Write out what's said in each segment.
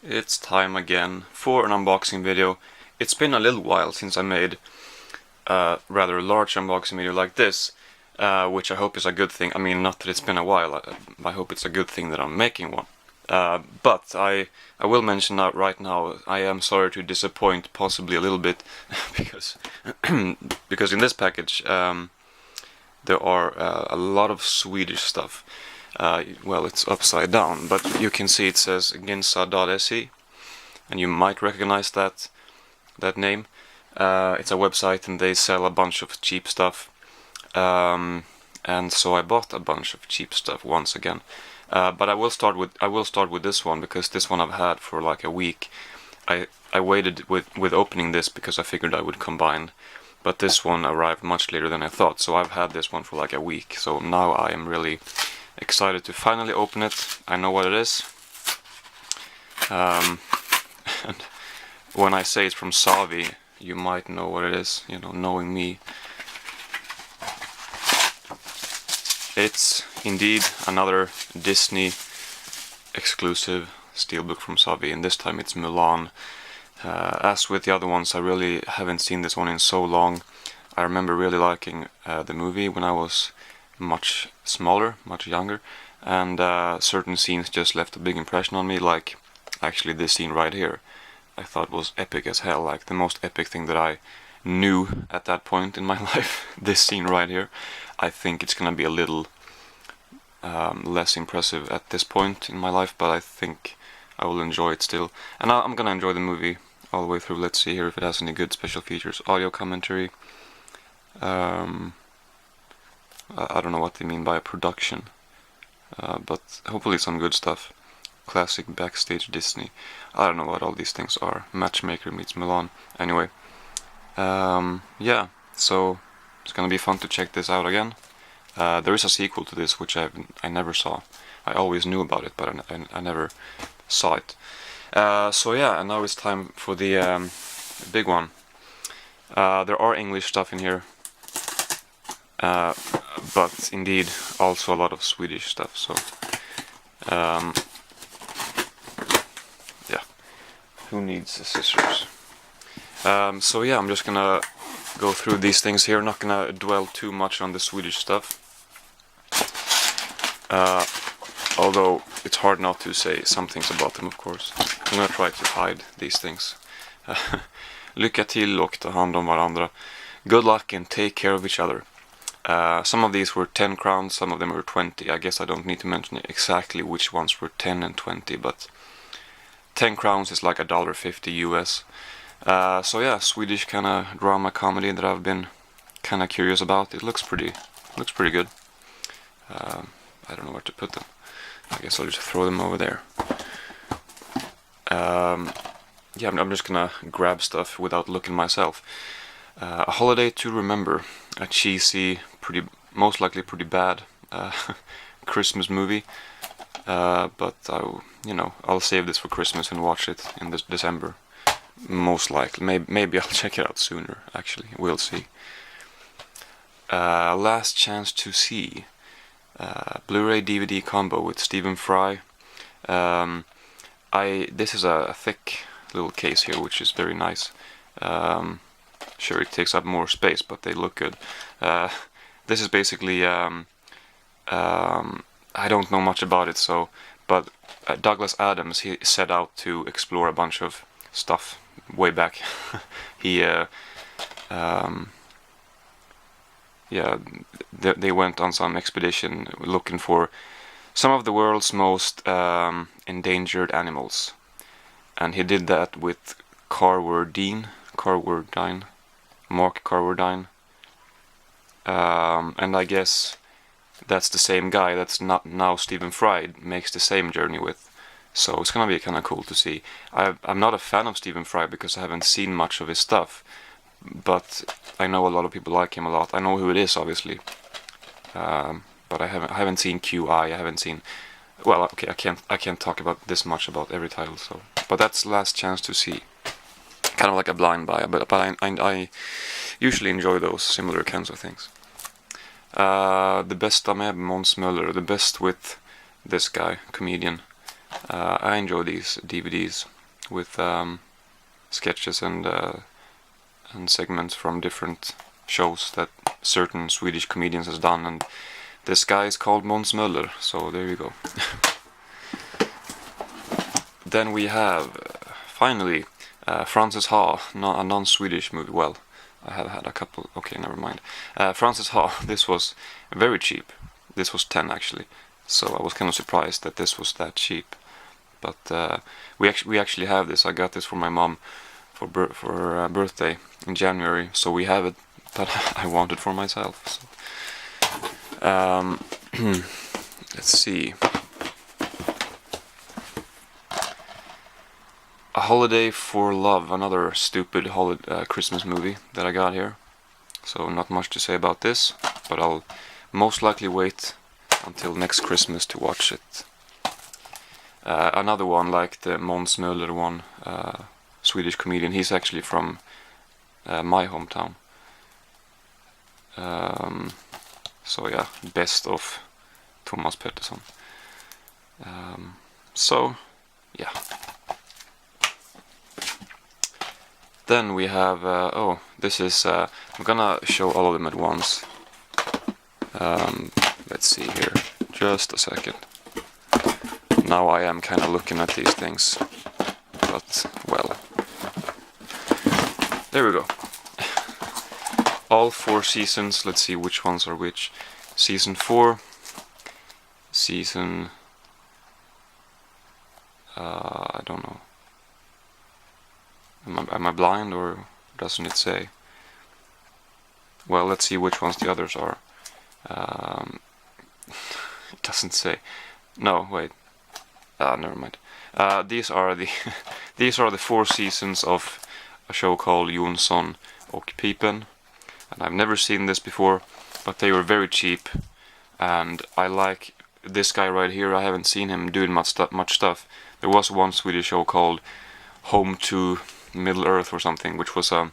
It's time again for an unboxing video. It's been a little while since I made a rather large unboxing video like this, which I hope is a good thing. I mean, not that it's been a while, I hope it's a good thing that I'm making one. But I will mention that right now, I am sorry to disappoint possibly a little bit, because because in this package there are a lot of Swedish stuff. Well, it's upside down, but you can see it says ginza.se, and you might recognize that name. It's a website and they sell a bunch of cheap stuff, and so I bought a bunch of cheap stuff once again. But I will start with this one, because this one I've had for like a week. I waited with opening this because I figured I would combine, but this one arrived much later than I thought, so I've had this one for like a week. So now I am really excited to finally open it. I know what it is. And when I say it's from Zavvi, you might know what it is, you know, knowing me. It's indeed another Disney exclusive steelbook from Zavvi, and this time it's Milan. As with the other ones, I really haven't seen this one in so long. I remember really liking the movie when I was much smaller, much younger, and certain scenes just left a big impression on me, like actually this scene right here. I thought was epic as hell, like the most epic thing that I knew at that point in my life. This scene right here. I think it's gonna be a little less impressive at this point in my life, but I think I will enjoy it still. And I'm gonna enjoy the movie all the way through. Let's see here if it has any good special features. Audio commentary. I don't know what they mean by production, but hopefully some good stuff. Classic backstage Disney. I don't know what all these things are. Matchmaker meets Milan. Anyway, yeah, so it's gonna be fun to check this out again. There is a sequel to this which I never saw. I always knew about it, but I never saw it. So yeah, and now it's time for the big one. There are English stuff in here, but indeed also a lot of Swedish stuff. So yeah, who needs the scissors? So yeah, I'm just gonna go through these things here. Not gonna dwell too much on the Swedish stuff, although it's hard not to say some things about them, of course. I'm gonna try to hide these things. Lycka till och ta hand om varandra. Good luck and take care of each other. Some of these were 10 crowns, some of them were 20. I guess I don't need to mention exactly which ones were 10 and 20, but 10 crowns is like $1.50 US. So yeah, Swedish kind of drama comedy that I've been kind of curious about. It looks pretty good. I don't know where to put them. I guess I'll just throw them over there. Yeah, I'm just gonna grab stuff without looking myself. A Holiday to Remember, a cheesy, most likely pretty bad Christmas movie. But I'll save this for Christmas and watch it in this December. Most likely. Maybe I'll check it out sooner, actually. We'll see. Last Chance to See. Blu-ray DVD combo with Stephen Fry. This is a thick little case here, which is very nice. Sure, it takes up more space, but they look good. This is basically I don't know much about it, but Douglas Adams, he set out to explore a bunch of stuff way back. They went on some expedition looking for some of the world's most endangered animals, and he did that with Mark Carwardine, and I guess that's the same guy that's not now Stephen Fry makes the same journey with. So it's gonna be kind of cool to see. I'm not a fan of Stephen Fry because I haven't seen much of his stuff, but I know a lot of people like him a lot. I know who it is, obviously, but I haven't seen QI. I haven't seen. Well, okay, I can't talk about this much about every title. So, but that's Last Chance to See. Kind of like a blind buy, but I usually enjoy those similar kinds of things. The Bästa med Moan Smaller, the best with this guy, comedian. I enjoy these DVDs. with sketches and segments from different shows that certain Swedish comedians has done, and this guy is called Moan Smaller, so there you go. Then we have finally Frances Ha, a non-Swedish movie. Well, I have had a couple. Okay, never mind. Frances Ha. This was very cheap. This was 10 actually, so I was kind of surprised that this was that cheap. But we actually have this. I got this for my mom for birthday in January, so we have it. But I want it for myself. So. Let's see. A Holiday for Love, another stupid Christmas movie that I got here. So not much to say about this, but I'll most likely wait until next Christmas to watch it. Another one like the Moan Smaller one, Swedish comedian. He's actually from my hometown. So yeah, best of Thomas Patterson. So yeah. Then we have, oh, this is, I'm gonna show all of them at once. Let's see here, just a second. Now I am kind of looking at these things, but, well, there we go. All 4 seasons, let's see which ones are which. Season 4, season, I don't know. Am I blind, or doesn't it say? Well, let's see which ones the others are. It doesn't say. No, wait. Never mind. These are the these are the 4 seasons of a show called Yoon Sun och Pipen, and I've never seen this before, but they were very cheap, and I like this guy right here. I haven't seen him doing much stuff. There was one Swedish show called Home to Middle Earth or something, which was a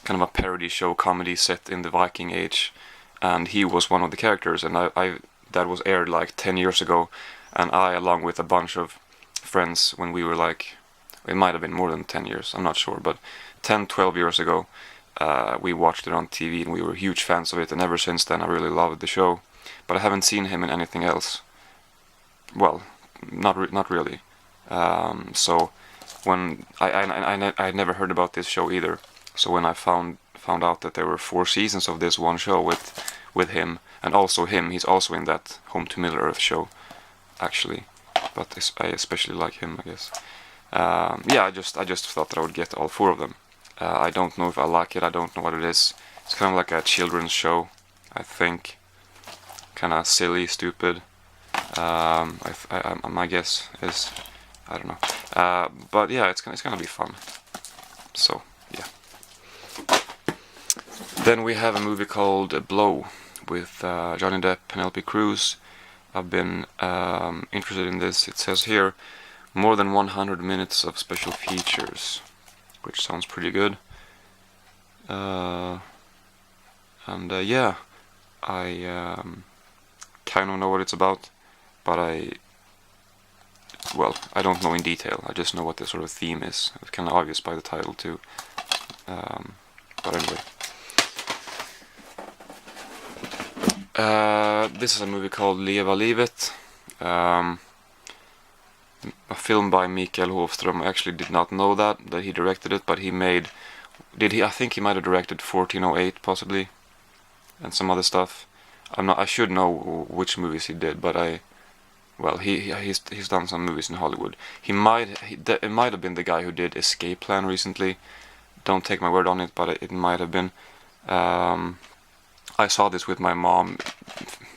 kind of a parody show, comedy set in the Viking Age, and he was one of the characters, and I that was aired like 10 years ago, and I, along with a bunch of friends, when we were like, it might have been more than 10 years, I'm not sure, but 10-12 years ago, we watched it on TV, and we were huge fans of it, and ever since then I really loved the show, but I haven't seen him in anything else. Well, not really. So when I had never heard about this show either, so when I found out that there were 4 seasons of this one show with him, and also he's also in that Home to Middle Earth show, actually, but I especially like him, I guess. Yeah, I just thought that I would get all 4 of them. I don't know if I like it. I don't know what it is. It's kind of like a children's show, I think. Kind of silly, stupid. My guess is, I don't know. But yeah, it's gonna be fun. So yeah. Then we have a movie called Blow with Johnny Depp, Penelope Cruz. I've been interested in this. It says here more than 100 minutes of special features, which sounds pretty good. Yeah, I kind of know what it's about, but I don't know in detail. I just know what the sort of theme is. It's kind of obvious by the title too. But anyway. This is a movie called Leva livet. A film by Mikael Hofström. I actually did not know that he directed it, but I think he might have directed 1408 possibly, and some other stuff. I should know which movies he did, but he's done some movies in Hollywood. It might have been the guy who did Escape Plan recently. Don't take my word on it, but it might have been. I saw this with my mom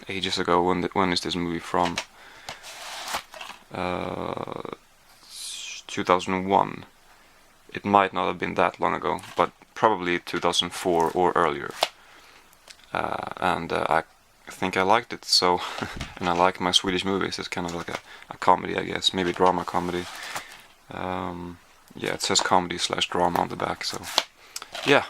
ages ago. When is this movie from? 2001. It might not have been that long ago, but probably 2004 or earlier. I think I liked it, so and I like my Swedish movies. It's kind of like a comedy, I guess, maybe drama comedy. Yeah, it says comedy/drama on the back, so yeah.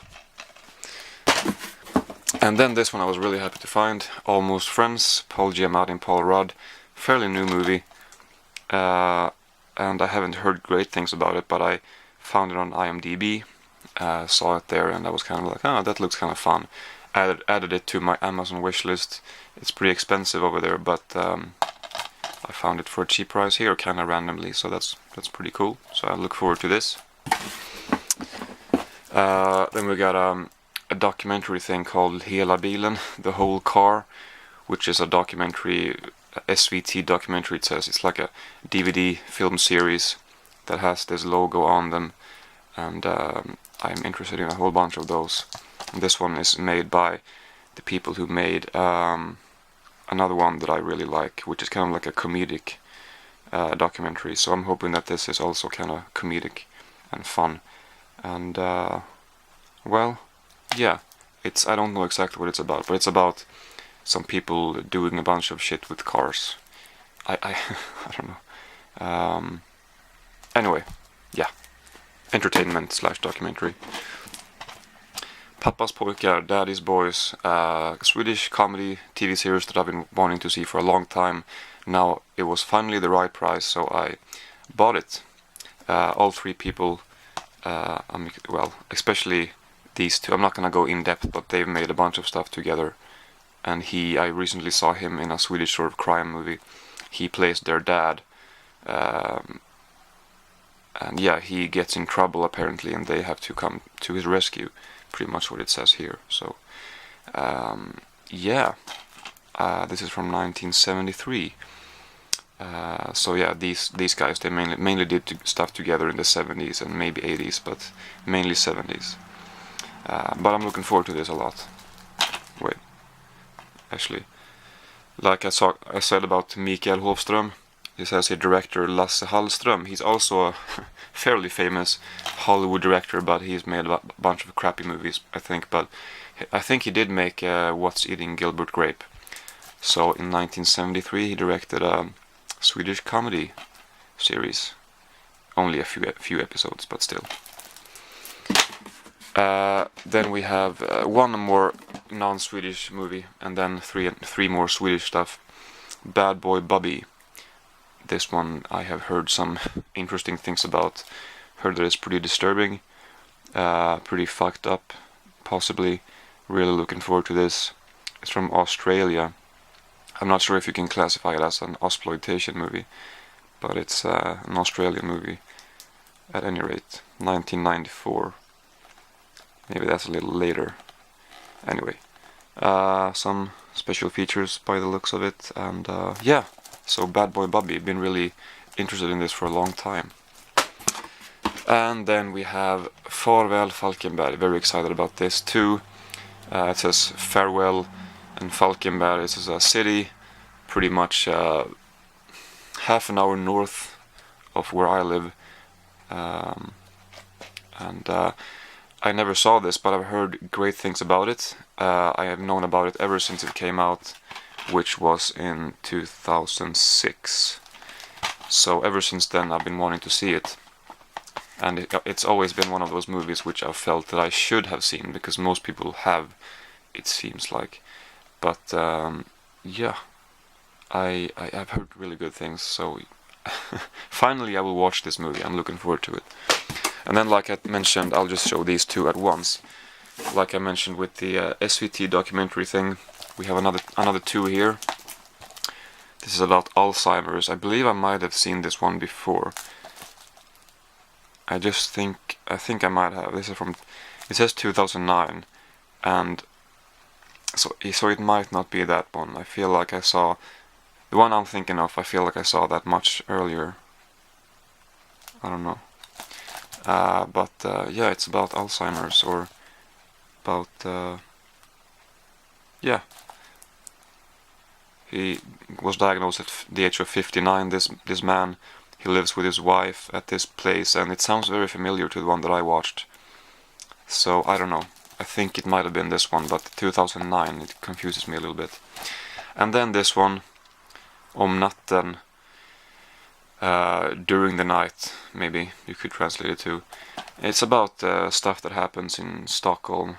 And then this one I was really happy to find, Almost Friends, Paul Giamatti and Paul Rudd. Fairly new movie. And and I haven't heard great things about it, but I found it on IMDb, saw it there, and I was kind of like, oh, that looks kind of fun. Added it to my Amazon wishlist. It's pretty expensive over there, but I found it for a cheap price here, kind of randomly, so that's pretty cool. So I look forward to this. Then we got a documentary thing called Hela bilen, the whole car, which is a documentary, SVT documentary. It says it's like a DVD film series that has this logo on them, and I'm interested in a whole bunch of those. And this one is made by the people who made another one that I really like, which is kind of like a comedic documentary. So I'm hoping that this is also kind of comedic and fun. And well, yeah, I don't know exactly what it's about, but it's about some people doing a bunch of shit with cars. I I don't know. Anyway, yeah, entertainment / documentary. Pappas pojkar, Daddy's Boys, Swedish comedy TV series that I've been wanting to see for a long time. Now it was finally the right price, so I bought it. All three people, well, especially these two. I'm not gonna go in depth, but they've made a bunch of stuff together. And I recently saw him in a Swedish sort of crime movie. He plays their dad. And yeah, he gets in trouble apparently, and they have to come to his rescue. Pretty much what it says here. So, yeah, this is from 1973. So yeah, these guys, they mainly did stuff together in the 70s and maybe 80s, but mainly 70s. But I'm looking forward to this a lot. Wait, actually, like I said about Mikael Hofström, he says here director Lasse Hallström. He's also a fairly famous Hollywood director, but he's made a bunch of crappy movies, I think. But I think he did make What's Eating Gilbert Grape. So in 1973 he directed a Swedish comedy series. Only a few episodes, but still. Then we have one more non-Swedish movie, and then three more Swedish stuff. Bad Boy Bubby. This one I have heard some interesting things about. Heard that it's pretty disturbing, pretty fucked up, possibly. Really looking forward to this. It's from Australia. I'm not sure if you can classify it as an exploitation movie, but it's an Australian movie at any rate. 1994. Maybe that's a little later. Anyway, some special features by the looks of it, and yeah. So Bad Boy Bubby, been really interested in this for a long time. And then we have Farväl Falkenberg, very excited about this too. It says farewell, and Falkenberg is a city pretty much half an hour north of where I live. And I never saw this, but I've heard great things about it. I have known about it ever since it came out, which was in 2006. So ever since then I've been wanting to see it. And it's always been one of those movies which I've felt that I should have seen, because most people have, it seems like. But yeah, I've heard really good things, so finally I will watch this movie. I'm looking forward to it. And then, like I mentioned, I'll just show these two at once. Like I mentioned with the SVT documentary thing, we have another two here. This is about Alzheimer's. I believe I might have seen this one before. I think I might have. This is from, it says 2009, and so it might not be that one. I feel like I saw the one I'm thinking of. I feel like I saw that much earlier. I don't know. But yeah, it's about Alzheimer's, or about yeah. He was diagnosed at the age of 59. This man, he lives with his wife at this place, and it sounds very familiar to the one that I watched. So I don't know. I think it might have been this one, but 2009, it confuses me a little bit. And then this one, Om natten, during the night, maybe you could translate it to. It's about stuff that happens in Stockholm.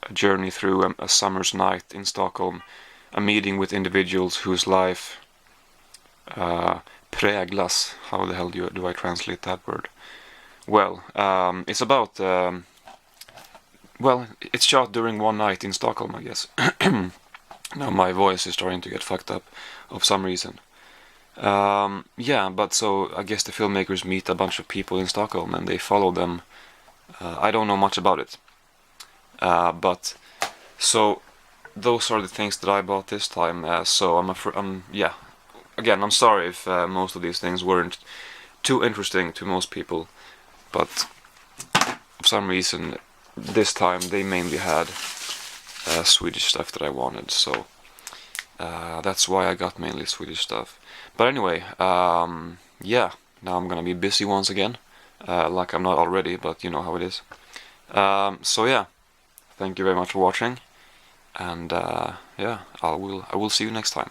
A journey through a summer's night in Stockholm. A meeting with individuals whose life präglas. How the hell do I translate that word? Well, it's about well, it's shot during one night in Stockholm, I guess. Now my voice is starting to get fucked up of some reason. Yeah, but so I guess the filmmakers meet a bunch of people in Stockholm and they follow them. I don't know much about it. But so those are the things that I bought this time. So yeah. Again, I'm sorry if most of these things weren't too interesting to most people, but for some reason this time they mainly had Swedish stuff that I wanted, so that's why I got mainly Swedish stuff. But anyway, yeah, now I'm gonna be busy once again, like I'm not already, but you know how it is. So yeah, thank you very much for watching, and yeah, I will see you next time.